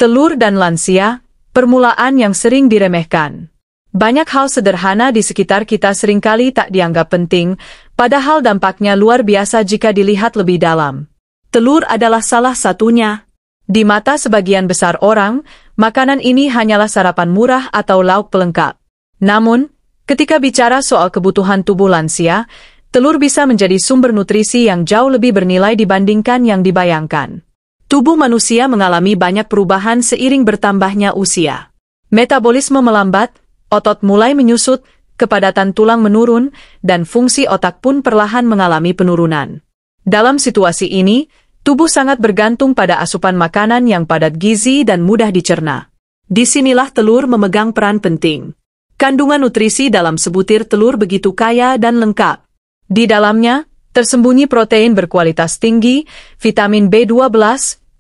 Telur dan lansia, permulaan yang sering diremehkan. Banyak hal sederhana di sekitar kita seringkali tak dianggap penting, padahal dampaknya luar biasa jika dilihat lebih dalam. Telur adalah salah satunya. Di mata sebagian besar orang, makanan ini hanyalah sarapan murah atau lauk pelengkap. Namun, ketika bicara soal kebutuhan tubuh lansia, telur bisa menjadi sumber nutrisi yang jauh lebih bernilai dibandingkan yang dibayangkan. Tubuh manusia mengalami banyak perubahan seiring bertambahnya usia. Metabolisme melambat, otot mulai menyusut, kepadatan tulang menurun, dan fungsi otak pun perlahan mengalami penurunan. Dalam situasi ini, tubuh sangat bergantung pada asupan makanan yang padat gizi dan mudah dicerna. Disinilah telur memegang peran penting. Kandungan nutrisi dalam sebutir telur begitu kaya dan lengkap. Di dalamnya, tersembunyi protein berkualitas tinggi, vitamin B12,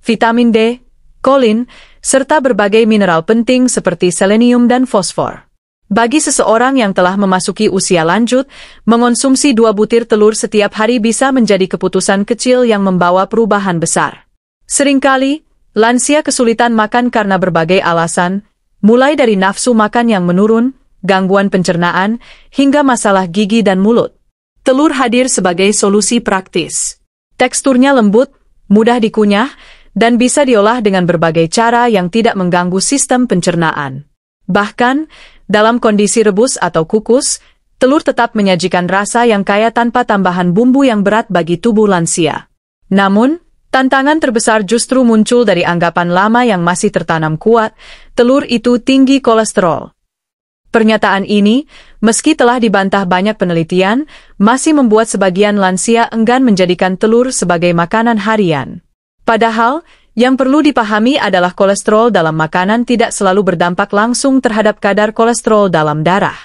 vitamin D, kolin, serta berbagai mineral penting seperti selenium dan fosfor. Bagi seseorang yang telah memasuki usia lanjut, mengonsumsi 2 butir telur setiap hari bisa menjadi keputusan kecil yang membawa perubahan besar. Seringkali, lansia kesulitan makan karena berbagai alasan, mulai dari nafsu makan yang menurun, gangguan pencernaan, hingga masalah gigi dan mulut. Telur hadir sebagai solusi praktis. Teksturnya lembut, mudah dikunyah, dan bisa diolah dengan berbagai cara yang tidak mengganggu sistem pencernaan. Bahkan, dalam kondisi rebus atau kukus, telur tetap menyajikan rasa yang kaya tanpa tambahan bumbu yang berat bagi tubuh lansia. Namun, tantangan terbesar justru muncul dari anggapan lama yang masih tertanam kuat, telur itu tinggi kolesterol. Pernyataan ini, meski telah dibantah banyak penelitian, masih membuat sebagian lansia enggan menjadikan telur sebagai makanan harian. Padahal, yang perlu dipahami adalah kolesterol dalam makanan tidak selalu berdampak langsung terhadap kadar kolesterol dalam darah.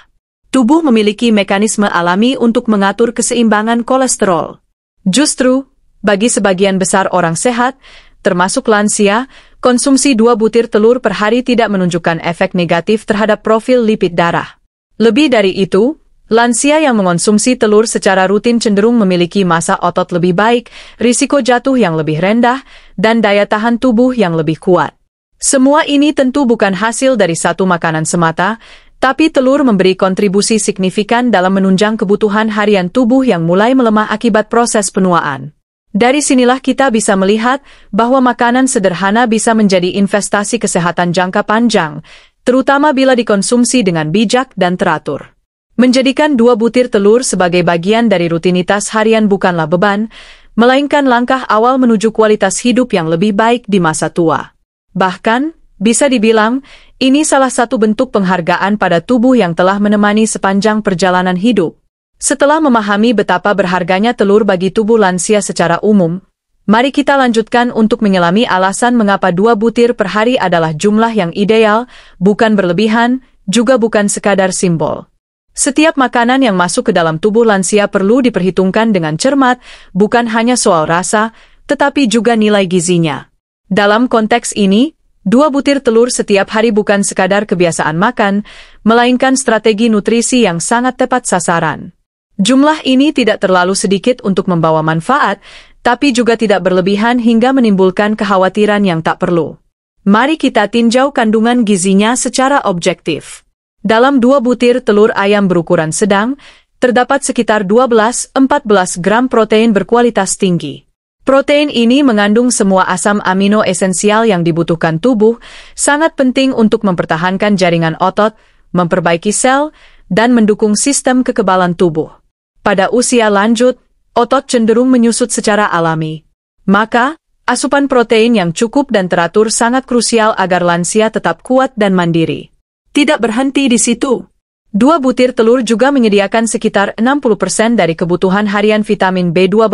Tubuh memiliki mekanisme alami untuk mengatur keseimbangan kolesterol. Justru, bagi sebagian besar orang sehat, termasuk lansia, konsumsi 2 butir telur per hari tidak menunjukkan efek negatif terhadap profil lipid darah. Lebih dari itu, lansia yang mengonsumsi telur secara rutin cenderung memiliki massa otot lebih baik, risiko jatuh yang lebih rendah, dan daya tahan tubuh yang lebih kuat. Semua ini tentu bukan hasil dari satu makanan semata, tapi telur memberi kontribusi signifikan dalam menunjang kebutuhan harian tubuh yang mulai melemah akibat proses penuaan. Dari sinilah kita bisa melihat bahwa makanan sederhana bisa menjadi investasi kesehatan jangka panjang, terutama bila dikonsumsi dengan bijak dan teratur. Menjadikan 2 butir telur sebagai bagian dari rutinitas harian bukanlah beban, melainkan langkah awal menuju kualitas hidup yang lebih baik di masa tua. Bahkan, bisa dibilang, ini salah satu bentuk penghargaan pada tubuh yang telah menemani sepanjang perjalanan hidup. Setelah memahami betapa berharganya telur bagi tubuh lansia secara umum, mari kita lanjutkan untuk menyelami alasan mengapa 2 butir per hari adalah jumlah yang ideal, bukan berlebihan, juga bukan sekadar simbol. Setiap makanan yang masuk ke dalam tubuh lansia perlu diperhitungkan dengan cermat, bukan hanya soal rasa, tetapi juga nilai gizinya. Dalam konteks ini, 2 butir telur setiap hari bukan sekadar kebiasaan makan, melainkan strategi nutrisi yang sangat tepat sasaran. Jumlah ini tidak terlalu sedikit untuk membawa manfaat, tapi juga tidak berlebihan hingga menimbulkan kekhawatiran yang tak perlu. Mari kita tinjau kandungan gizinya secara objektif. Dalam 2 butir telur ayam berukuran sedang, terdapat sekitar 12-14 gram protein berkualitas tinggi. Protein ini mengandung semua asam amino esensial yang dibutuhkan tubuh, sangat penting untuk mempertahankan jaringan otot, memperbaiki sel, dan mendukung sistem kekebalan tubuh. Pada usia lanjut, otot cenderung menyusut secara alami. Maka, asupan protein yang cukup dan teratur sangat krusial agar lansia tetap kuat dan mandiri. Tidak berhenti di situ. 2 butir telur juga menyediakan sekitar 60% dari kebutuhan harian vitamin B12,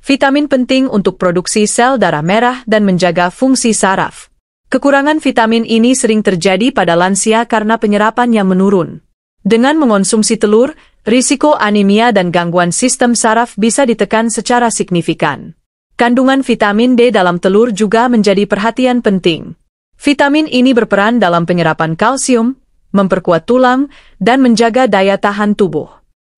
vitamin penting untuk produksi sel darah merah dan menjaga fungsi saraf. Kekurangan vitamin ini sering terjadi pada lansia karena penyerapan yang menurun. Dengan mengonsumsi telur, risiko anemia dan gangguan sistem saraf bisa ditekan secara signifikan. Kandungan vitamin D dalam telur juga menjadi perhatian penting. Vitamin ini berperan dalam penyerapan kalsium, memperkuat tulang, dan menjaga daya tahan tubuh.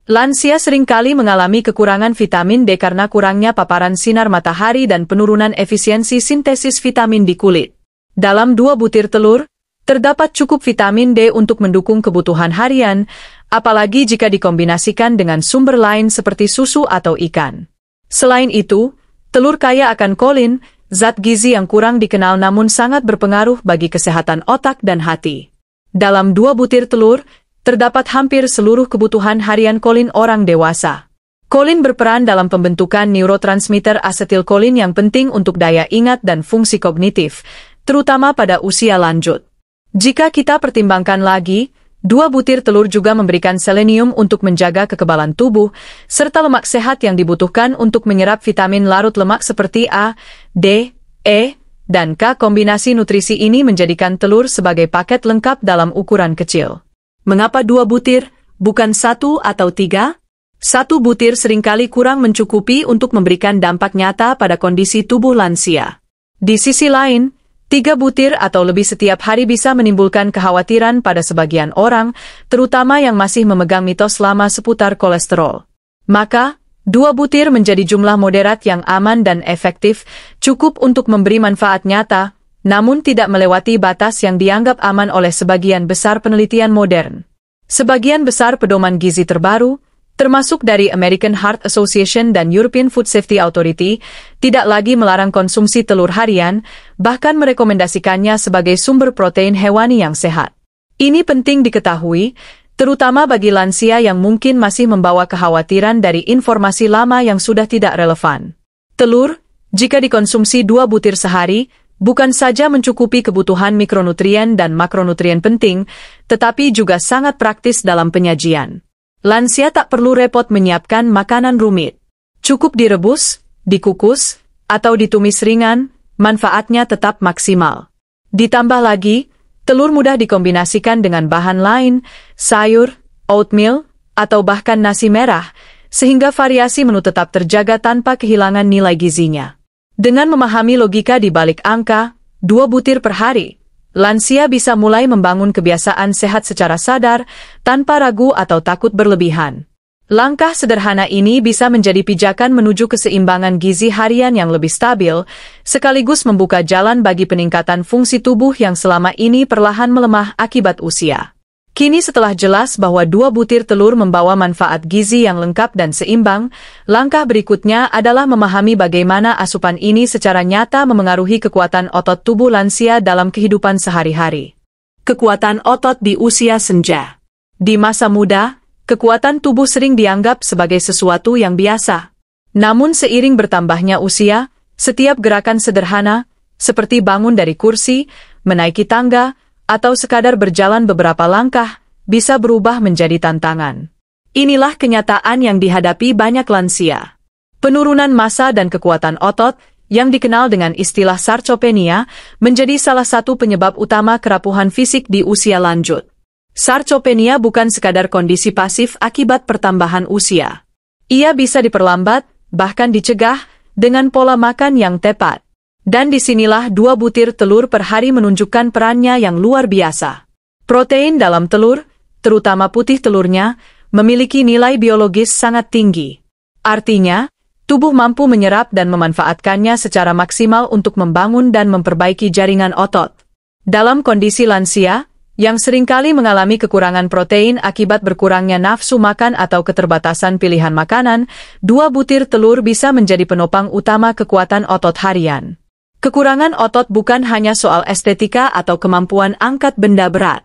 Lansia seringkali mengalami kekurangan vitamin D karena kurangnya paparan sinar matahari dan penurunan efisiensi sintesis vitamin di kulit. Dalam 2 butir telur, terdapat cukup vitamin D untuk mendukung kebutuhan harian, apalagi jika dikombinasikan dengan sumber lain seperti susu atau ikan. Selain itu, telur kaya akan kolin, zat gizi yang kurang dikenal namun sangat berpengaruh bagi kesehatan otak dan hati. Dalam 2 butir telur, terdapat hampir seluruh kebutuhan harian kolin orang dewasa. Kolin berperan dalam pembentukan neurotransmitter asetilkolin yang penting untuk daya ingat dan fungsi kognitif, terutama pada usia lanjut. Jika kita pertimbangkan lagi, 2 butir telur juga memberikan selenium untuk menjaga kekebalan tubuh, serta lemak sehat yang dibutuhkan untuk menyerap vitamin larut lemak seperti A, D, E, dan K. Kombinasi nutrisi ini menjadikan telur sebagai paket lengkap dalam ukuran kecil. Mengapa 2 butir, bukan 1 atau 3? 1 butir seringkali kurang mencukupi untuk memberikan dampak nyata pada kondisi tubuh lansia. Di sisi lain, 3 butir atau lebih setiap hari bisa menimbulkan kekhawatiran pada sebagian orang, terutama yang masih memegang mitos lama seputar kolesterol. Maka, 2 butir menjadi jumlah moderat yang aman dan efektif, cukup untuk memberi manfaat nyata, namun tidak melewati batas yang dianggap aman oleh sebagian besar penelitian modern. Sebagian besar pedoman gizi terbaru, termasuk dari American Heart Association dan European Food Safety Authority, tidak lagi melarang konsumsi telur harian, bahkan merekomendasikannya sebagai sumber protein hewani yang sehat. Ini penting diketahui, terutama bagi lansia yang mungkin masih membawa kekhawatiran dari informasi lama yang sudah tidak relevan. Telur, jika dikonsumsi 2 butir sehari, bukan saja mencukupi kebutuhan mikronutrien dan makronutrien penting, tetapi juga sangat praktis dalam penyajian. Lansia tak perlu repot menyiapkan makanan rumit. Cukup direbus, dikukus, atau ditumis ringan, manfaatnya tetap maksimal. Ditambah lagi, telur mudah dikombinasikan dengan bahan lain, sayur, oatmeal, atau bahkan nasi merah, sehingga variasi menu tetap terjaga tanpa kehilangan nilai gizinya. Dengan memahami logika di balik angka, 2 butir per hari, lansia bisa mulai membangun kebiasaan sehat secara sadar, tanpa ragu atau takut berlebihan. Langkah sederhana ini bisa menjadi pijakan menuju keseimbangan gizi harian yang lebih stabil, sekaligus membuka jalan bagi peningkatan fungsi tubuh yang selama ini perlahan melemah akibat usia. Kini setelah jelas bahwa 2 butir telur membawa manfaat gizi yang lengkap dan seimbang, langkah berikutnya adalah memahami bagaimana asupan ini secara nyata memengaruhi kekuatan otot tubuh lansia dalam kehidupan sehari-hari. Kekuatan otot di usia senja. Di masa muda, kekuatan tubuh sering dianggap sebagai sesuatu yang biasa. Namun seiring bertambahnya usia, setiap gerakan sederhana, seperti bangun dari kursi, menaiki tangga, atau sekadar berjalan beberapa langkah, bisa berubah menjadi tantangan. Inilah kenyataan yang dihadapi banyak lansia. Penurunan massa dan kekuatan otot, yang dikenal dengan istilah sarcopenia, menjadi salah satu penyebab utama kerapuhan fisik di usia lanjut. Sarcopenia bukan sekadar kondisi pasif akibat pertambahan usia. Ia bisa diperlambat, bahkan dicegah, dengan pola makan yang tepat. Dan disinilah 2 butir telur per hari menunjukkan perannya yang luar biasa. Protein dalam telur, terutama putih telurnya, memiliki nilai biologis sangat tinggi. Artinya, tubuh mampu menyerap dan memanfaatkannya secara maksimal untuk membangun dan memperbaiki jaringan otot. Dalam kondisi lansia, yang seringkali mengalami kekurangan protein akibat berkurangnya nafsu makan atau keterbatasan pilihan makanan, 2 butir telur bisa menjadi penopang utama kekuatan otot harian. Kekurangan otot bukan hanya soal estetika atau kemampuan angkat benda berat.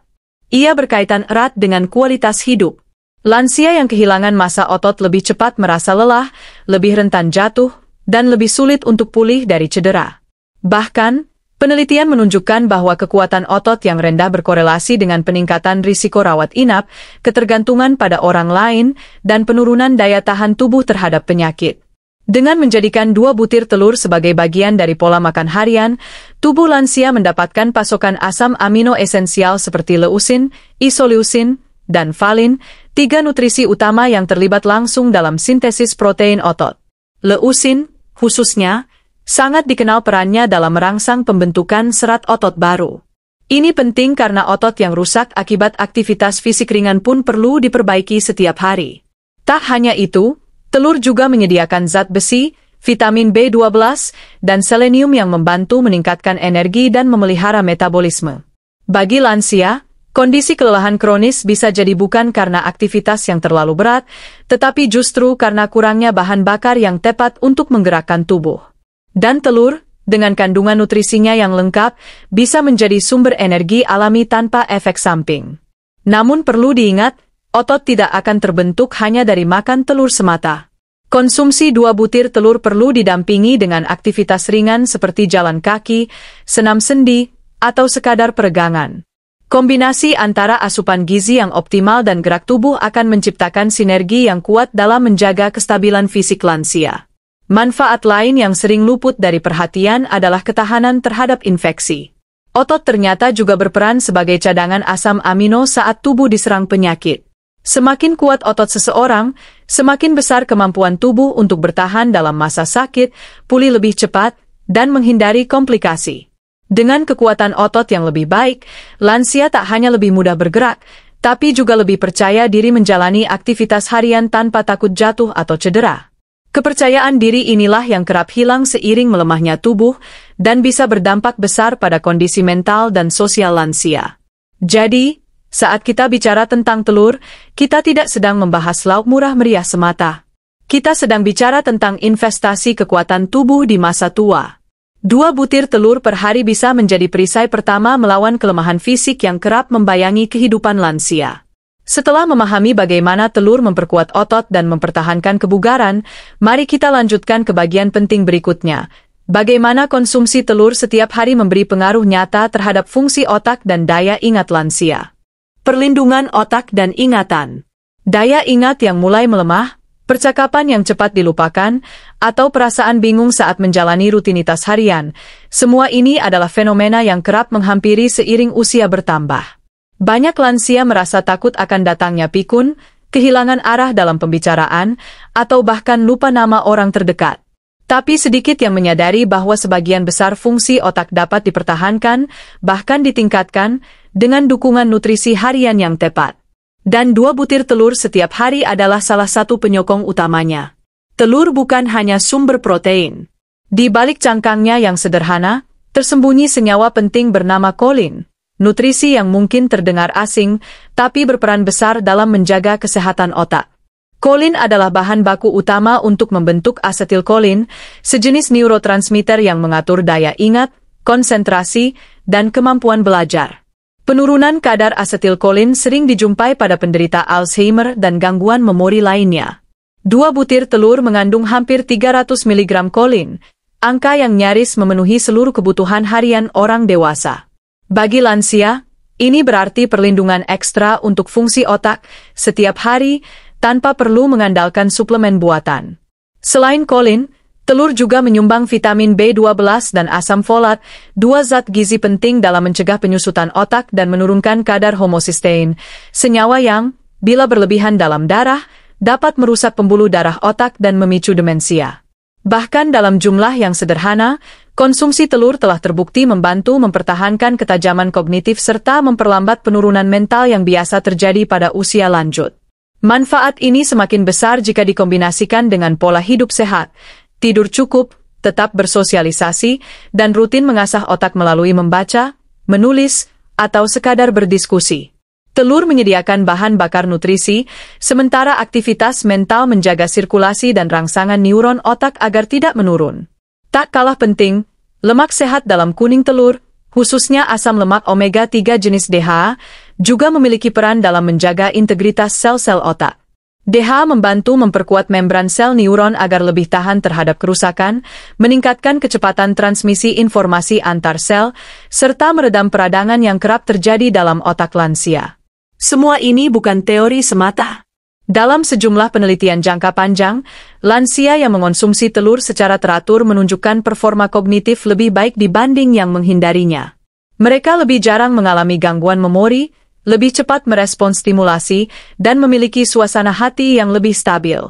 Ia berkaitan erat dengan kualitas hidup. Lansia yang kehilangan massa otot lebih cepat merasa lelah, lebih rentan jatuh, dan lebih sulit untuk pulih dari cedera. Bahkan, penelitian menunjukkan bahwa kekuatan otot yang rendah berkorelasi dengan peningkatan risiko rawat inap, ketergantungan pada orang lain, dan penurunan daya tahan tubuh terhadap penyakit. Dengan menjadikan 2 butir telur sebagai bagian dari pola makan harian, tubuh lansia mendapatkan pasokan asam amino esensial seperti leusin, isoleusin, dan valin, 3 nutrisi utama yang terlibat langsung dalam sintesis protein otot. Leusin, khususnya, sangat dikenal perannya dalam merangsang pembentukan serat otot baru. Ini penting karena otot yang rusak akibat aktivitas fisik ringan pun perlu diperbaiki setiap hari. Tak hanya itu, telur juga menyediakan zat besi, vitamin B12, dan selenium yang membantu meningkatkan energi dan memelihara metabolisme. Bagi lansia, kondisi kelelahan kronis bisa jadi bukan karena aktivitas yang terlalu berat, tetapi justru karena kurangnya bahan bakar yang tepat untuk menggerakkan tubuh. Dan telur, dengan kandungan nutrisinya yang lengkap, bisa menjadi sumber energi alami tanpa efek samping. Namun perlu diingat, otot tidak akan terbentuk hanya dari makan telur semata. Konsumsi 2 butir telur perlu didampingi dengan aktivitas ringan seperti jalan kaki, senam sendi, atau sekadar peregangan. Kombinasi antara asupan gizi yang optimal dan gerak tubuh akan menciptakan sinergi yang kuat dalam menjaga kestabilan fisik lansia. Manfaat lain yang sering luput dari perhatian adalah ketahanan terhadap infeksi. Otot ternyata juga berperan sebagai cadangan asam amino saat tubuh diserang penyakit. Semakin kuat otot seseorang, semakin besar kemampuan tubuh untuk bertahan dalam masa sakit, pulih lebih cepat, dan menghindari komplikasi. Dengan kekuatan otot yang lebih baik, lansia tak hanya lebih mudah bergerak, tapi juga lebih percaya diri menjalani aktivitas harian tanpa takut jatuh atau cedera. Kepercayaan diri inilah yang kerap hilang seiring melemahnya tubuh dan bisa berdampak besar pada kondisi mental dan sosial lansia. Jadi, saat kita bicara tentang telur, kita tidak sedang membahas lauk murah meriah semata. Kita sedang bicara tentang investasi kekuatan tubuh di masa tua. 2 butir telur per hari bisa menjadi perisai pertama melawan kelemahan fisik yang kerap membayangi kehidupan lansia. Setelah memahami bagaimana telur memperkuat otot dan mempertahankan kebugaran, mari kita lanjutkan ke bagian penting berikutnya. Bagaimana konsumsi telur setiap hari memberi pengaruh nyata terhadap fungsi otak dan daya ingat lansia. Perlindungan otak dan ingatan. Daya ingat yang mulai melemah, percakapan yang cepat dilupakan, atau perasaan bingung saat menjalani rutinitas harian, semua ini adalah fenomena yang kerap menghampiri seiring usia bertambah. Banyak lansia merasa takut akan datangnya pikun, kehilangan arah dalam pembicaraan, atau bahkan lupa nama orang terdekat. Tapi sedikit yang menyadari bahwa sebagian besar fungsi otak dapat dipertahankan, bahkan ditingkatkan, dengan dukungan nutrisi harian yang tepat. Dan 2 butir telur setiap hari adalah salah satu penyokong utamanya. Telur bukan hanya sumber protein. Di balik cangkangnya yang sederhana, tersembunyi senyawa penting bernama kolin. Nutrisi yang mungkin terdengar asing, tapi berperan besar dalam menjaga kesehatan otak. Kolin adalah bahan baku utama untuk membentuk asetilkolin, sejenis neurotransmitter yang mengatur daya ingat, konsentrasi, dan kemampuan belajar. Penurunan kadar asetilkolin sering dijumpai pada penderita Alzheimer dan gangguan memori lainnya. 2 butir telur mengandung hampir 300 mg kolin, angka yang nyaris memenuhi seluruh kebutuhan harian orang dewasa. Bagi lansia, ini berarti perlindungan ekstra untuk fungsi otak setiap hari tanpa perlu mengandalkan suplemen buatan. Selain kolin, telur juga menyumbang vitamin B12 dan asam folat, 2 zat gizi penting dalam mencegah penyusutan otak dan menurunkan kadar homocysteine, senyawa yang, bila berlebihan dalam darah, dapat merusak pembuluh darah otak dan memicu demensia. Bahkan dalam jumlah yang sederhana, konsumsi telur telah terbukti membantu mempertahankan ketajaman kognitif serta memperlambat penurunan mental yang biasa terjadi pada usia lanjut. Manfaat ini semakin besar jika dikombinasikan dengan pola hidup sehat, tidur cukup, tetap bersosialisasi, dan rutin mengasah otak melalui membaca, menulis, atau sekadar berdiskusi. Telur menyediakan bahan bakar nutrisi, sementara aktivitas mental menjaga sirkulasi dan rangsangan neuron otak agar tidak menurun. Tak kalah penting, lemak sehat dalam kuning telur, khususnya asam lemak omega-3 jenis DHA, juga memiliki peran dalam menjaga integritas sel-sel otak. DHA membantu memperkuat membran sel neuron agar lebih tahan terhadap kerusakan, meningkatkan kecepatan transmisi informasi antar sel, serta meredam peradangan yang kerap terjadi dalam otak lansia. Semua ini bukan teori semata. Dalam sejumlah penelitian jangka panjang, lansia yang mengonsumsi telur secara teratur menunjukkan performa kognitif lebih baik dibanding yang menghindarinya. Mereka lebih jarang mengalami gangguan memori, lebih cepat merespons stimulasi, dan memiliki suasana hati yang lebih stabil.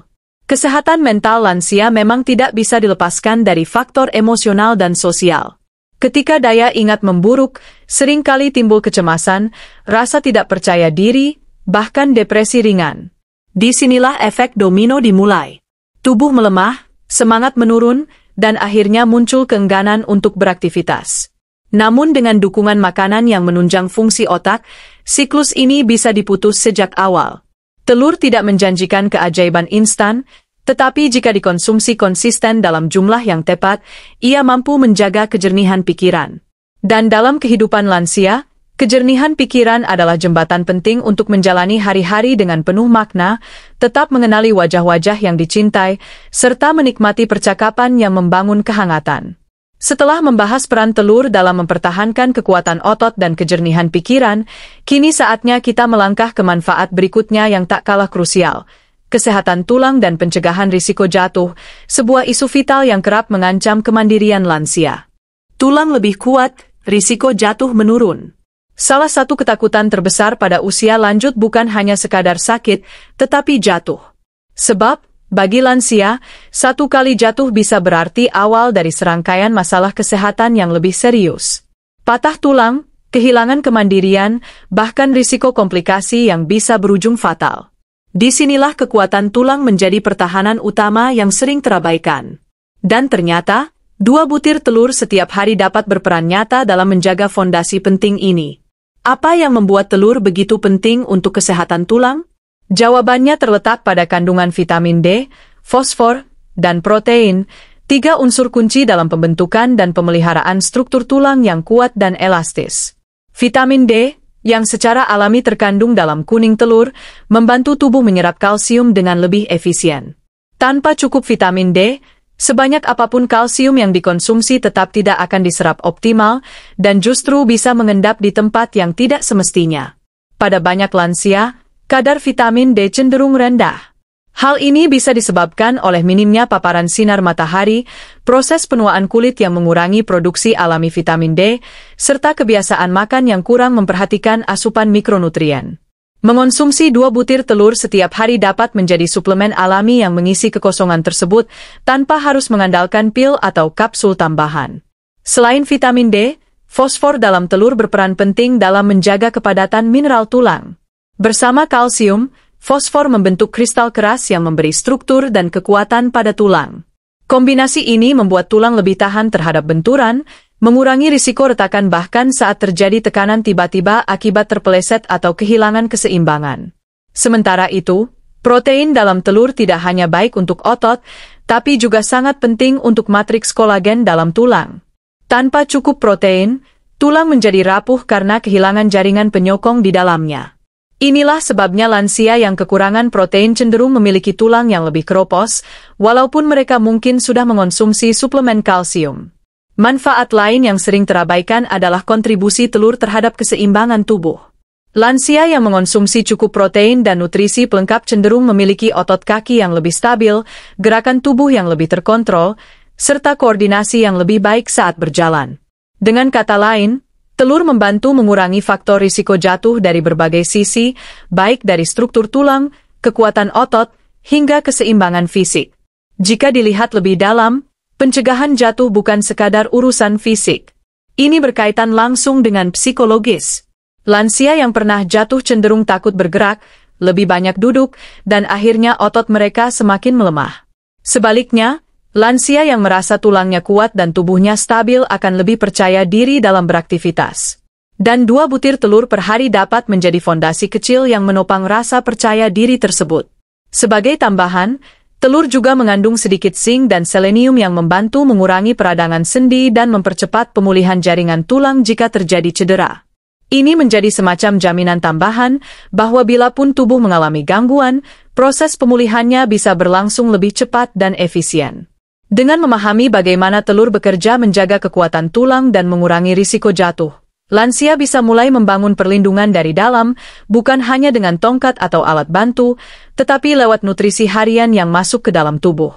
Kesehatan mental lansia memang tidak bisa dilepaskan dari faktor emosional dan sosial. Ketika daya ingat memburuk, seringkali timbul kecemasan, rasa tidak percaya diri, bahkan depresi ringan. Disinilah efek domino dimulai. Tubuh melemah, semangat menurun, dan akhirnya muncul keengganan untuk beraktivitas. Namun dengan dukungan makanan yang menunjang fungsi otak, siklus ini bisa diputus sejak awal. Telur tidak menjanjikan keajaiban instan, tetapi jika dikonsumsi konsisten dalam jumlah yang tepat, ia mampu menjaga kejernihan pikiran. Dan dalam kehidupan lansia, kejernihan pikiran adalah jembatan penting untuk menjalani hari-hari dengan penuh makna, tetap mengenali wajah-wajah yang dicintai, serta menikmati percakapan yang membangun kehangatan. Setelah membahas peran telur dalam mempertahankan kekuatan otot dan kejernihan pikiran, kini saatnya kita melangkah ke manfaat berikutnya yang tak kalah krusial. Kesehatan tulang dan pencegahan risiko jatuh, sebuah isu vital yang kerap mengancam kemandirian lansia. Tulang lebih kuat, risiko jatuh menurun. Salah satu ketakutan terbesar pada usia lanjut bukan hanya sekadar sakit, tetapi jatuh. Sebab, bagi lansia, satu kali jatuh bisa berarti awal dari serangkaian masalah kesehatan yang lebih serius. Patah tulang, kehilangan kemandirian, bahkan risiko komplikasi yang bisa berujung fatal. Disinilah kekuatan tulang menjadi pertahanan utama yang sering terabaikan. Dan ternyata, 2 butir telur setiap hari dapat berperan nyata dalam menjaga fondasi penting ini. Apa yang membuat telur begitu penting untuk kesehatan tulang? Jawabannya terletak pada kandungan vitamin D, fosfor, dan protein, 3 unsur kunci dalam pembentukan dan pemeliharaan struktur tulang yang kuat dan elastis. Vitamin D, yang secara alami terkandung dalam kuning telur, membantu tubuh menyerap kalsium dengan lebih efisien. Tanpa cukup vitamin D, sebanyak apapun kalsium yang dikonsumsi tetap tidak akan diserap optimal, dan justru bisa mengendap di tempat yang tidak semestinya. Pada banyak lansia, kadar vitamin D cenderung rendah. Hal ini bisa disebabkan oleh minimnya paparan sinar matahari, proses penuaan kulit yang mengurangi produksi alami vitamin D, serta kebiasaan makan yang kurang memperhatikan asupan mikronutrien. Mengonsumsi 2 butir telur setiap hari dapat menjadi suplemen alami yang mengisi kekosongan tersebut tanpa harus mengandalkan pil atau kapsul tambahan. Selain vitamin D, fosfor dalam telur berperan penting dalam menjaga kepadatan mineral tulang. Bersama kalsium, fosfor membentuk kristal keras yang memberi struktur dan kekuatan pada tulang. Kombinasi ini membuat tulang lebih tahan terhadap benturan, mengurangi risiko retakan bahkan saat terjadi tekanan tiba-tiba akibat terpeleset atau kehilangan keseimbangan. Sementara itu, protein dalam telur tidak hanya baik untuk otot, tapi juga sangat penting untuk matriks kolagen dalam tulang. Tanpa cukup protein, tulang menjadi rapuh karena kehilangan jaringan penyokong di dalamnya. Inilah sebabnya lansia yang kekurangan protein cenderung memiliki tulang yang lebih keropos, walaupun mereka mungkin sudah mengonsumsi suplemen kalsium. Manfaat lain yang sering terabaikan adalah kontribusi telur terhadap keseimbangan tubuh. Lansia yang mengonsumsi cukup protein dan nutrisi pelengkap cenderung memiliki otot kaki yang lebih stabil, gerakan tubuh yang lebih terkontrol, serta koordinasi yang lebih baik saat berjalan. Dengan kata lain, telur membantu mengurangi faktor risiko jatuh dari berbagai sisi, baik dari struktur tulang, kekuatan otot, hingga keseimbangan fisik. Jika dilihat lebih dalam, pencegahan jatuh bukan sekadar urusan fisik. Ini berkaitan langsung dengan psikologis. Lansia yang pernah jatuh cenderung takut bergerak, lebih banyak duduk, dan akhirnya otot mereka semakin melemah. Sebaliknya, lansia yang merasa tulangnya kuat dan tubuhnya stabil akan lebih percaya diri dalam beraktivitas. Dan 2 butir telur per hari dapat menjadi fondasi kecil yang menopang rasa percaya diri tersebut. Sebagai tambahan, telur juga mengandung sedikit zinc dan selenium yang membantu mengurangi peradangan sendi dan mempercepat pemulihan jaringan tulang jika terjadi cedera. Ini menjadi semacam jaminan tambahan bahwa bila pun tubuh mengalami gangguan, proses pemulihannya bisa berlangsung lebih cepat dan efisien. Dengan memahami bagaimana telur bekerja menjaga kekuatan tulang dan mengurangi risiko jatuh, lansia bisa mulai membangun perlindungan dari dalam, bukan hanya dengan tongkat atau alat bantu, tetapi lewat nutrisi harian yang masuk ke dalam tubuh.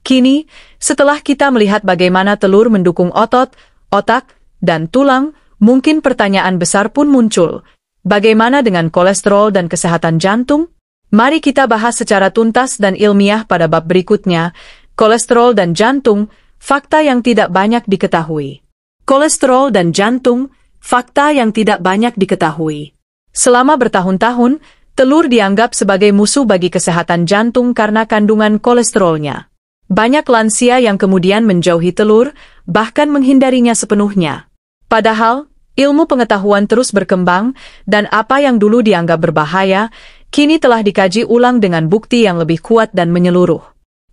Kini, setelah kita melihat bagaimana telur mendukung otot, otak, dan tulang, mungkin pertanyaan besar pun muncul. Bagaimana dengan kolesterol dan kesehatan jantung? Mari kita bahas secara tuntas dan ilmiah pada bab berikutnya. Kolesterol dan jantung, fakta yang tidak banyak diketahui. Kolesterol dan jantung, fakta yang tidak banyak diketahui. Selama bertahun-tahun, telur dianggap sebagai musuh bagi kesehatan jantung karena kandungan kolesterolnya. Banyak lansia yang kemudian menjauhi telur, bahkan menghindarinya sepenuhnya. Padahal, ilmu pengetahuan terus berkembang, dan apa yang dulu dianggap berbahaya, kini telah dikaji ulang dengan bukti yang lebih kuat dan menyeluruh.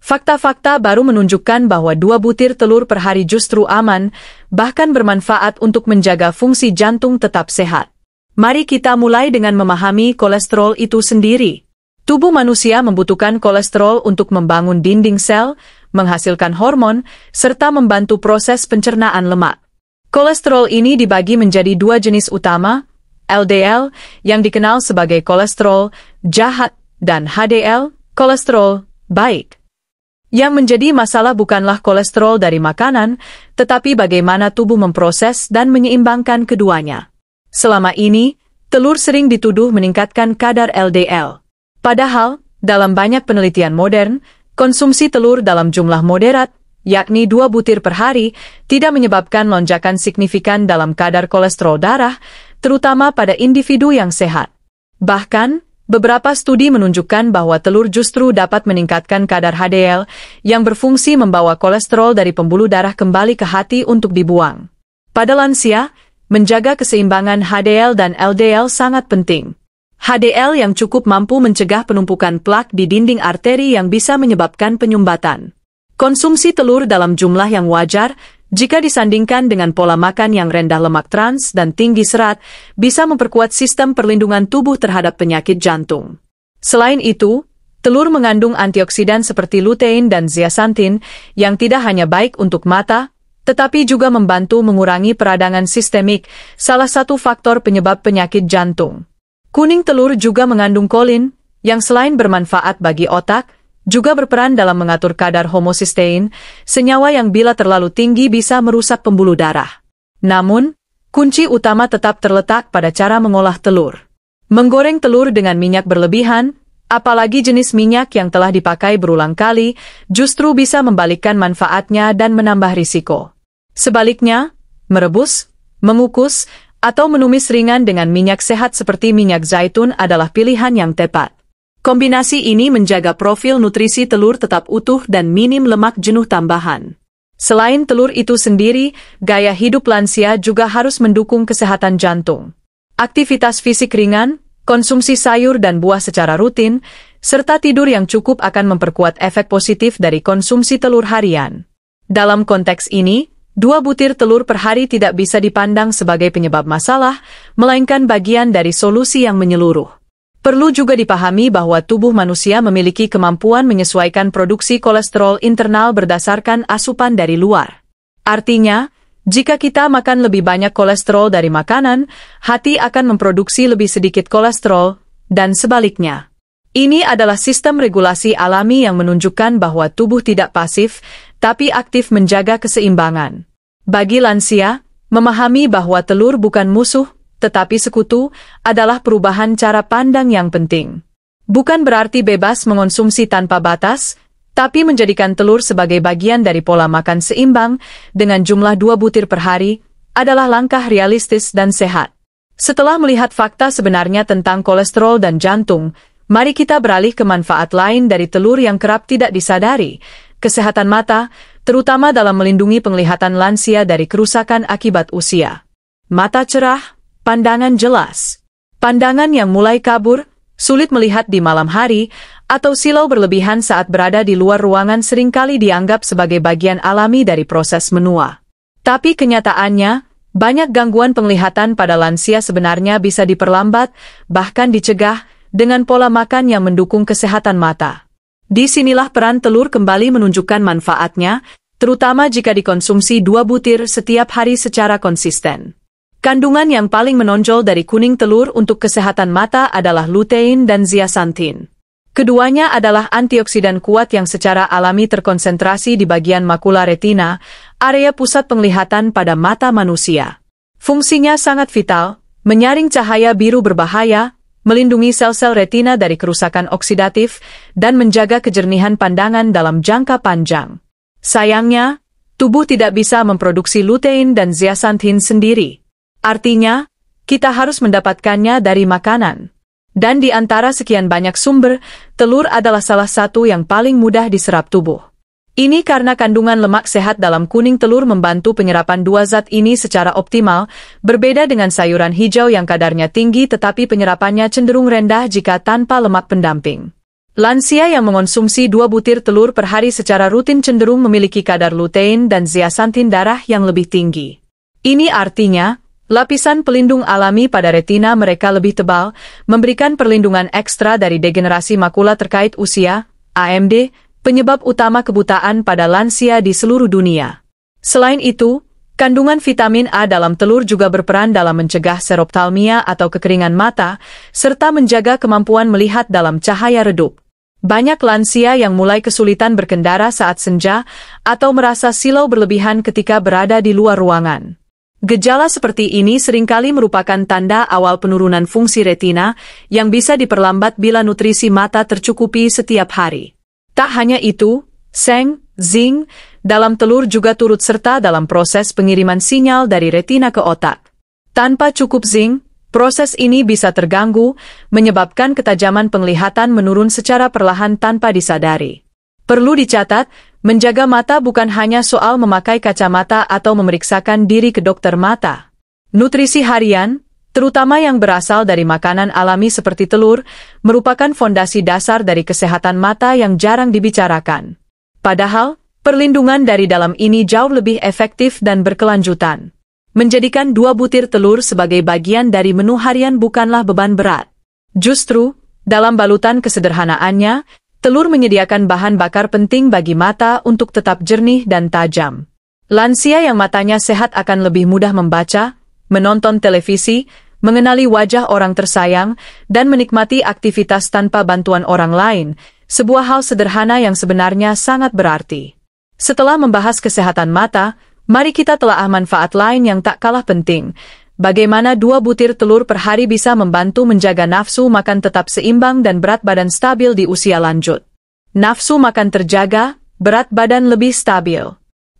Fakta-fakta baru menunjukkan bahwa 2 butir telur per hari justru aman, bahkan bermanfaat untuk menjaga fungsi jantung tetap sehat. Mari kita mulai dengan memahami kolesterol itu sendiri. Tubuh manusia membutuhkan kolesterol untuk membangun dinding sel, menghasilkan hormon, serta membantu proses pencernaan lemak. Kolesterol ini dibagi menjadi 2 jenis utama, LDL, yang dikenal sebagai kolesterol jahat, dan HDL, kolesterol baik. Yang menjadi masalah bukanlah kolesterol dari makanan, tetapi bagaimana tubuh memproses dan menyeimbangkan keduanya. Selama ini, telur sering dituduh meningkatkan kadar LDL. Padahal, dalam banyak penelitian modern, konsumsi telur dalam jumlah moderat, yakni 2 butir per hari, tidak menyebabkan lonjakan signifikan dalam kadar kolesterol darah, terutama pada individu yang sehat. Bahkan, beberapa studi menunjukkan bahwa telur justru dapat meningkatkan kadar HDL yang berfungsi membawa kolesterol dari pembuluh darah kembali ke hati untuk dibuang. Pada lansia, menjaga keseimbangan HDL dan LDL sangat penting. HDL yang cukup mampu mencegah penumpukan plak di dinding arteri yang bisa menyebabkan penyumbatan. Konsumsi telur dalam jumlah yang wajar, jika disandingkan dengan pola makan yang rendah lemak trans dan tinggi serat, bisa memperkuat sistem perlindungan tubuh terhadap penyakit jantung. Selain itu, telur mengandung antioksidan seperti lutein dan zeaxanthin yang tidak hanya baik untuk mata, tetapi juga membantu mengurangi peradangan sistemik, salah satu faktor penyebab penyakit jantung. Kuning telur juga mengandung kolin, yang selain bermanfaat bagi otak, juga berperan dalam mengatur kadar homocysteine, senyawa yang bila terlalu tinggi bisa merusak pembuluh darah. Namun, kunci utama tetap terletak pada cara mengolah telur. Menggoreng telur dengan minyak berlebihan, apalagi jenis minyak yang telah dipakai berulang kali, justru bisa membalikkan manfaatnya dan menambah risiko. Sebaliknya, merebus, mengukus, atau menumis ringan dengan minyak sehat seperti minyak zaitun adalah pilihan yang tepat. Kombinasi ini menjaga profil nutrisi telur tetap utuh dan minim lemak jenuh tambahan. Selain telur itu sendiri, gaya hidup lansia juga harus mendukung kesehatan jantung. Aktivitas fisik ringan, konsumsi sayur dan buah secara rutin, serta tidur yang cukup akan memperkuat efek positif dari konsumsi telur harian. Dalam konteks ini, 2 butir telur per hari tidak bisa dipandang sebagai penyebab masalah, melainkan bagian dari solusi yang menyeluruh. Perlu juga dipahami bahwa tubuh manusia memiliki kemampuan menyesuaikan produksi kolesterol internal berdasarkan asupan dari luar. Artinya, jika kita makan lebih banyak kolesterol dari makanan, hati akan memproduksi lebih sedikit kolesterol, dan sebaliknya. Ini adalah sistem regulasi alami yang menunjukkan bahwa tubuh tidak pasif, tapi aktif menjaga keseimbangan. Bagi lansia, memahami bahwa telur bukan musuh, tetapi sekutu, adalah perubahan cara pandang yang penting. Bukan berarti bebas mengonsumsi tanpa batas, tapi menjadikan telur sebagai bagian dari pola makan seimbang, dengan jumlah 2 butir per hari, adalah langkah realistis dan sehat. Setelah melihat fakta sebenarnya tentang kolesterol dan jantung, mari kita beralih ke manfaat lain dari telur yang kerap tidak disadari, kesehatan mata, terutama dalam melindungi penglihatan lansia dari kerusakan akibat usia. Mata cerah, pandangan jelas. Pandangan yang mulai kabur, sulit melihat di malam hari, atau silau berlebihan saat berada di luar ruangan seringkali dianggap sebagai bagian alami dari proses menua. Tapi kenyataannya, banyak gangguan penglihatan pada lansia sebenarnya bisa diperlambat, bahkan dicegah, dengan pola makan yang mendukung kesehatan mata. Disinilah peran telur kembali menunjukkan manfaatnya, terutama jika dikonsumsi 2 butir setiap hari secara konsisten. Kandungan yang paling menonjol dari kuning telur untuk kesehatan mata adalah lutein dan zeaxanthin. Keduanya adalah antioksidan kuat yang secara alami terkonsentrasi di bagian makula retina, area pusat penglihatan pada mata manusia. Fungsinya sangat vital, menyaring cahaya biru berbahaya, melindungi sel-sel retina dari kerusakan oksidatif, dan menjaga kejernihan pandangan dalam jangka panjang. Sayangnya, tubuh tidak bisa memproduksi lutein dan zeaxanthin sendiri. Artinya, kita harus mendapatkannya dari makanan. Dan di antara sekian banyak sumber, telur adalah salah satu yang paling mudah diserap tubuh. Ini karena kandungan lemak sehat dalam kuning telur membantu penyerapan dua zat ini secara optimal, berbeda dengan sayuran hijau yang kadarnya tinggi tetapi penyerapannya cenderung rendah jika tanpa lemak pendamping. Lansia yang mengonsumsi 2 butir telur per hari secara rutin cenderung memiliki kadar lutein dan zeaxanthin darah yang lebih tinggi. Ini artinya, lapisan pelindung alami pada retina mereka lebih tebal, memberikan perlindungan ekstra dari degenerasi makula terkait usia, AMD, penyebab utama kebutaan pada lansia di seluruh dunia. Selain itu, kandungan vitamin A dalam telur juga berperan dalam mencegah seroptalmia atau kekeringan mata, serta menjaga kemampuan melihat dalam cahaya redup. Banyak lansia yang mulai kesulitan berkendara saat senja atau merasa silau berlebihan ketika berada di luar ruangan. Gejala seperti ini seringkali merupakan tanda awal penurunan fungsi retina yang bisa diperlambat bila nutrisi mata tercukupi setiap hari. Tak hanya itu, seng, zinc, dalam telur juga turut serta dalam proses pengiriman sinyal dari retina ke otak. Tanpa cukup zinc, proses ini bisa terganggu, menyebabkan ketajaman penglihatan menurun secara perlahan tanpa disadari. Perlu dicatat, menjaga mata bukan hanya soal memakai kacamata atau memeriksakan diri ke dokter mata. Nutrisi harian, terutama yang berasal dari makanan alami seperti telur, merupakan fondasi dasar dari kesehatan mata yang jarang dibicarakan. Padahal, perlindungan dari dalam ini jauh lebih efektif dan berkelanjutan. Menjadikan 2 butir telur sebagai bagian dari menu harian bukanlah beban berat. Justru, dalam balutan kesederhanaannya, telur menyediakan bahan bakar penting bagi mata untuk tetap jernih dan tajam. Lansia yang matanya sehat akan lebih mudah membaca, menonton televisi, mengenali wajah orang tersayang, dan menikmati aktivitas tanpa bantuan orang lain, sebuah hal sederhana yang sebenarnya sangat berarti. Setelah membahas kesehatan mata, mari kita telaah manfaat lain yang tak kalah penting. Bagaimana 2 butir telur per hari bisa membantu menjaga nafsu makan tetap seimbang dan berat badan stabil di usia lanjut. Nafsu makan terjaga, berat badan lebih stabil.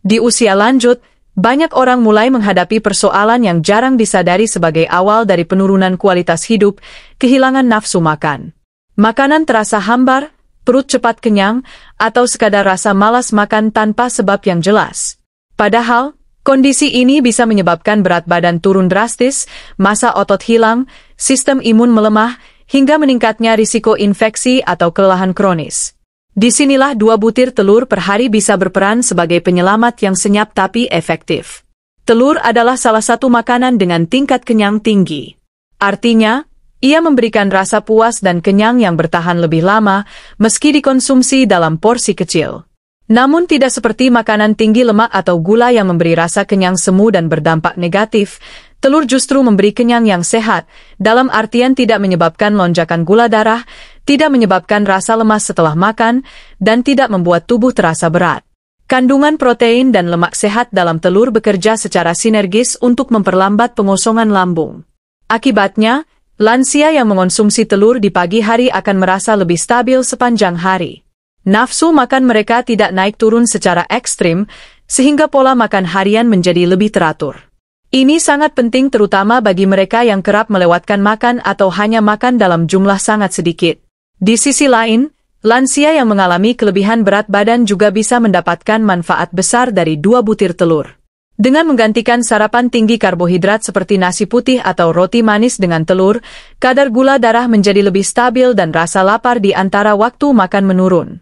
Di usia lanjut, banyak orang mulai menghadapi persoalan yang jarang disadari sebagai awal dari penurunan kualitas hidup, kehilangan nafsu makan. Makanan terasa hambar, perut cepat kenyang, atau sekadar rasa malas makan tanpa sebab yang jelas. Padahal, kondisi ini bisa menyebabkan berat badan turun drastis, massa otot hilang, sistem imun melemah, hingga meningkatnya risiko infeksi atau kelelahan kronis. Disinilah 2 butir telur per hari bisa berperan sebagai penyelamat yang senyap tapi efektif. Telur adalah salah satu makanan dengan tingkat kenyang tinggi. Artinya, ia memberikan rasa puas dan kenyang yang bertahan lebih lama meski dikonsumsi dalam porsi kecil. Namun tidak seperti makanan tinggi lemak atau gula yang memberi rasa kenyang semu dan berdampak negatif, telur justru memberi kenyang yang sehat, dalam artian tidak menyebabkan lonjakan gula darah, tidak menyebabkan rasa lemas setelah makan, dan tidak membuat tubuh terasa berat. Kandungan protein dan lemak sehat dalam telur bekerja secara sinergis untuk memperlambat pengosongan lambung. Akibatnya, lansia yang mengonsumsi telur di pagi hari akan merasa lebih stabil sepanjang hari. Nafsu makan mereka tidak naik turun secara ekstrim, sehingga pola makan harian menjadi lebih teratur. Ini sangat penting terutama bagi mereka yang kerap melewatkan makan atau hanya makan dalam jumlah sangat sedikit. Di sisi lain, lansia yang mengalami kelebihan berat badan juga bisa mendapatkan manfaat besar dari 2 butir telur. Dengan menggantikan sarapan tinggi karbohidrat seperti nasi putih atau roti manis dengan telur, kadar gula darah menjadi lebih stabil dan rasa lapar di antara waktu makan menurun.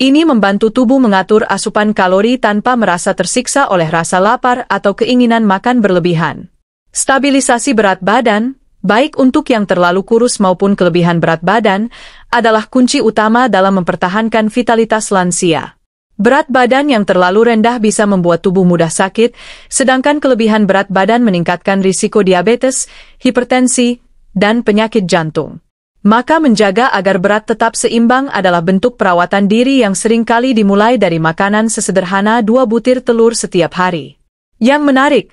Ini membantu tubuh mengatur asupan kalori tanpa merasa tersiksa oleh rasa lapar atau keinginan makan berlebihan. Stabilisasi berat badan, baik untuk yang terlalu kurus maupun kelebihan berat badan, adalah kunci utama dalam mempertahankan vitalitas lansia. Berat badan yang terlalu rendah bisa membuat tubuh mudah sakit, sedangkan kelebihan berat badan meningkatkan risiko diabetes, hipertensi, dan penyakit jantung. Maka menjaga agar berat tetap seimbang adalah bentuk perawatan diri yang seringkali dimulai dari makanan sesederhana 2 butir telur setiap hari. Yang menarik,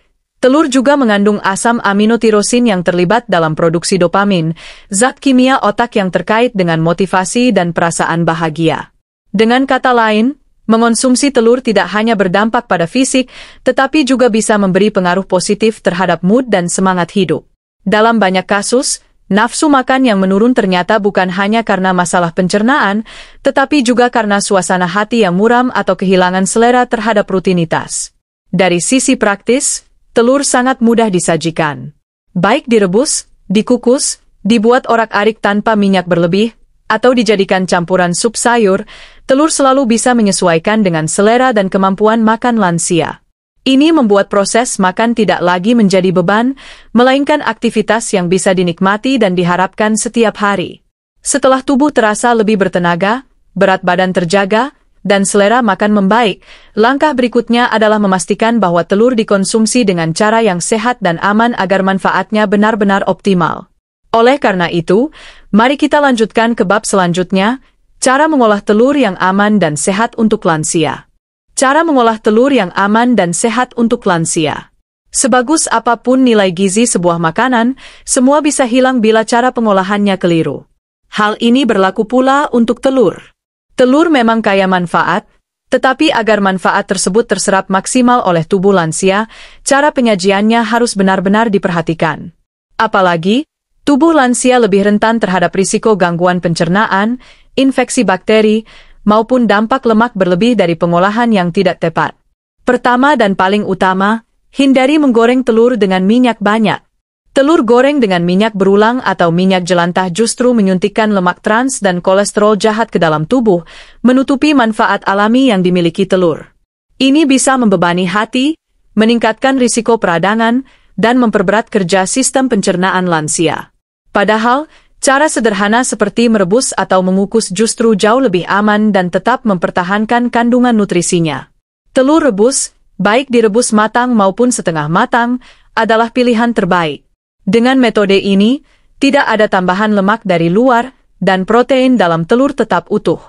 telur juga mengandung asam aminotirosin yang terlibat dalam produksi dopamin, zat kimia otak yang terkait dengan motivasi dan perasaan bahagia. Dengan kata lain, mengonsumsi telur tidak hanya berdampak pada fisik, tetapi juga bisa memberi pengaruh positif terhadap mood dan semangat hidup. Dalam banyak kasus, Nafsu makan yang menurun ternyata bukan hanya karena masalah pencernaan, tetapi juga karena suasana hati yang muram atau kehilangan selera terhadap rutinitas. Dari sisi praktis, telur sangat mudah disajikan. Baik direbus, dikukus, dibuat orak-arik tanpa minyak berlebih, atau dijadikan campuran sup sayur, telur selalu bisa menyesuaikan dengan selera dan kemampuan makan lansia. Ini membuat proses makan tidak lagi menjadi beban, melainkan aktivitas yang bisa dinikmati dan diharapkan setiap hari. Setelah tubuh terasa lebih bertenaga, berat badan terjaga, dan selera makan membaik, langkah berikutnya adalah memastikan bahwa telur dikonsumsi dengan cara yang sehat dan aman agar manfaatnya benar-benar optimal. Oleh karena itu, mari kita lanjutkan ke bab selanjutnya, cara mengolah telur yang aman dan sehat untuk lansia. Cara mengolah telur yang aman dan sehat untuk lansia. Sebagus apapun nilai gizi sebuah makanan, semua bisa hilang bila cara pengolahannya keliru. Hal ini berlaku pula untuk telur. Telur memang kaya manfaat, tetapi agar manfaat tersebut terserap maksimal oleh tubuh lansia, cara penyajiannya harus benar-benar diperhatikan. Apalagi, tubuh lansia lebih rentan terhadap risiko gangguan pencernaan, infeksi bakteri, maupun dampak lemak berlebih dari pengolahan yang tidak tepat. Pertama dan paling utama, hindari menggoreng telur dengan minyak banyak. Telur goreng dengan minyak berulang atau minyak jelantah justru menyuntikkan lemak trans dan kolesterol jahat ke dalam tubuh, menutupi manfaat alami yang dimiliki telur. Ini bisa membebani hati, meningkatkan risiko peradangan, dan memperberat kerja sistem pencernaan lansia. Padahal, cara sederhana seperti merebus atau mengukus justru jauh lebih aman dan tetap mempertahankan kandungan nutrisinya. Telur rebus, baik direbus matang maupun setengah matang, adalah pilihan terbaik. Dengan metode ini, tidak ada tambahan lemak dari luar, dan protein dalam telur tetap utuh.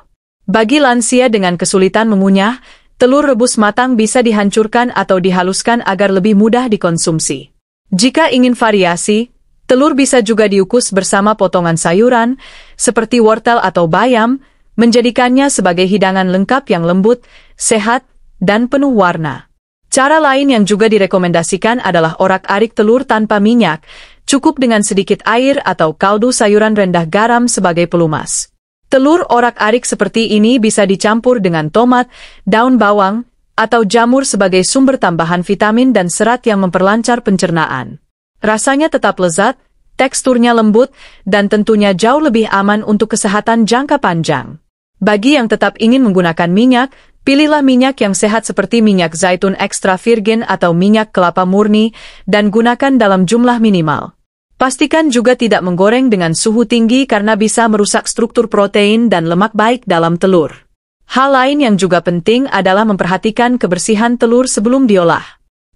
Bagi lansia dengan kesulitan mengunyah, telur rebus matang bisa dihancurkan atau dihaluskan agar lebih mudah dikonsumsi. Jika ingin variasi, telur bisa juga diukus bersama potongan sayuran, seperti wortel atau bayam, menjadikannya sebagai hidangan lengkap yang lembut, sehat, dan penuh warna. Cara lain yang juga direkomendasikan adalah orak-arik telur tanpa minyak, cukup dengan sedikit air atau kaldu sayuran rendah garam sebagai pelumas. Telur orak-arik seperti ini bisa dicampur dengan tomat, daun bawang, atau jamur sebagai sumber tambahan vitamin dan serat yang memperlancar pencernaan. Rasanya tetap lezat, teksturnya lembut, dan tentunya jauh lebih aman untuk kesehatan jangka panjang. Bagi yang tetap ingin menggunakan minyak, pilihlah minyak yang sehat seperti minyak zaitun ekstra virgin atau minyak kelapa murni, dan gunakan dalam jumlah minimal. Pastikan juga tidak menggoreng dengan suhu tinggi karena bisa merusak struktur protein dan lemak baik dalam telur. Hal lain yang juga penting adalah memperhatikan kebersihan telur sebelum diolah.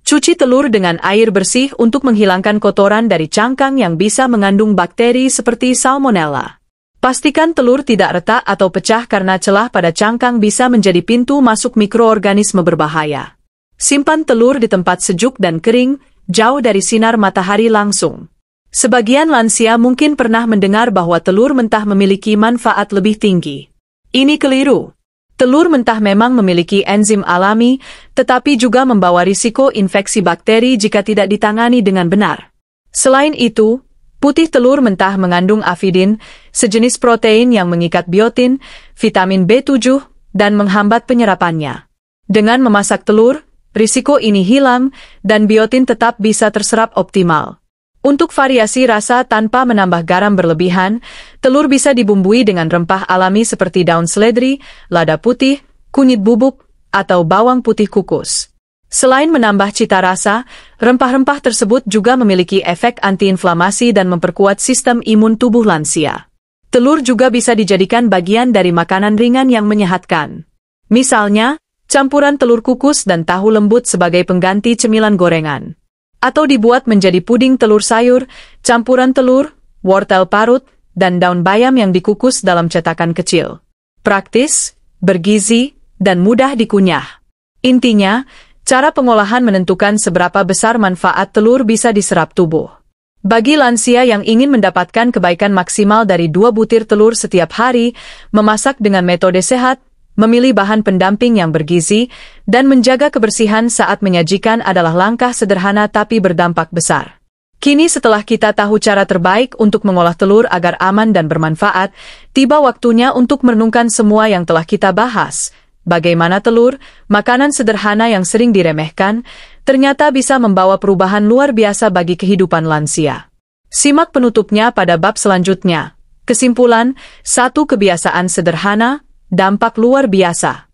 Cuci telur dengan air bersih untuk menghilangkan kotoran dari cangkang yang bisa mengandung bakteri seperti salmonella. Pastikan telur tidak retak atau pecah karena celah pada cangkang bisa menjadi pintu masuk mikroorganisme berbahaya. Simpan telur di tempat sejuk dan kering, jauh dari sinar matahari langsung. Sebagian lansia mungkin pernah mendengar bahwa telur mentah memiliki manfaat lebih tinggi. Ini keliru. Telur mentah memang memiliki enzim alami, tetapi juga membawa risiko infeksi bakteri jika tidak ditangani dengan benar. Selain itu, putih telur mentah mengandung avidin, sejenis protein yang mengikat biotin, vitamin B7, dan menghambat penyerapannya. Dengan memasak telur, risiko ini hilang, dan biotin tetap bisa terserap optimal. Untuk variasi rasa tanpa menambah garam berlebihan, telur bisa dibumbui dengan rempah alami seperti daun seledri, lada putih, kunyit bubuk, atau bawang putih kukus. Selain menambah cita rasa, rempah-rempah tersebut juga memiliki efek antiinflamasi dan memperkuat sistem imun tubuh lansia. Telur juga bisa dijadikan bagian dari makanan ringan yang menyehatkan. Misalnya, campuran telur kukus dan tahu lembut sebagai pengganti cemilan gorengan. Atau dibuat menjadi puding telur sayur, campuran telur, wortel parut, dan daun bayam yang dikukus dalam cetakan kecil. Praktis, bergizi, dan mudah dikunyah. Intinya, cara pengolahan menentukan seberapa besar manfaat telur bisa diserap tubuh. Bagi lansia yang ingin mendapatkan kebaikan maksimal dari 2 butir telur setiap hari, memasak dengan metode sehat, memilih bahan pendamping yang bergizi, dan menjaga kebersihan saat menyajikan adalah langkah sederhana tapi berdampak besar. Kini setelah kita tahu cara terbaik untuk mengolah telur agar aman dan bermanfaat, tiba waktunya untuk merenungkan semua yang telah kita bahas. Bagaimana telur, makanan sederhana yang sering diremehkan, ternyata bisa membawa perubahan luar biasa bagi kehidupan lansia. Simak penutupnya pada bab selanjutnya. Kesimpulan, satu kebiasaan sederhana, dampak luar biasa.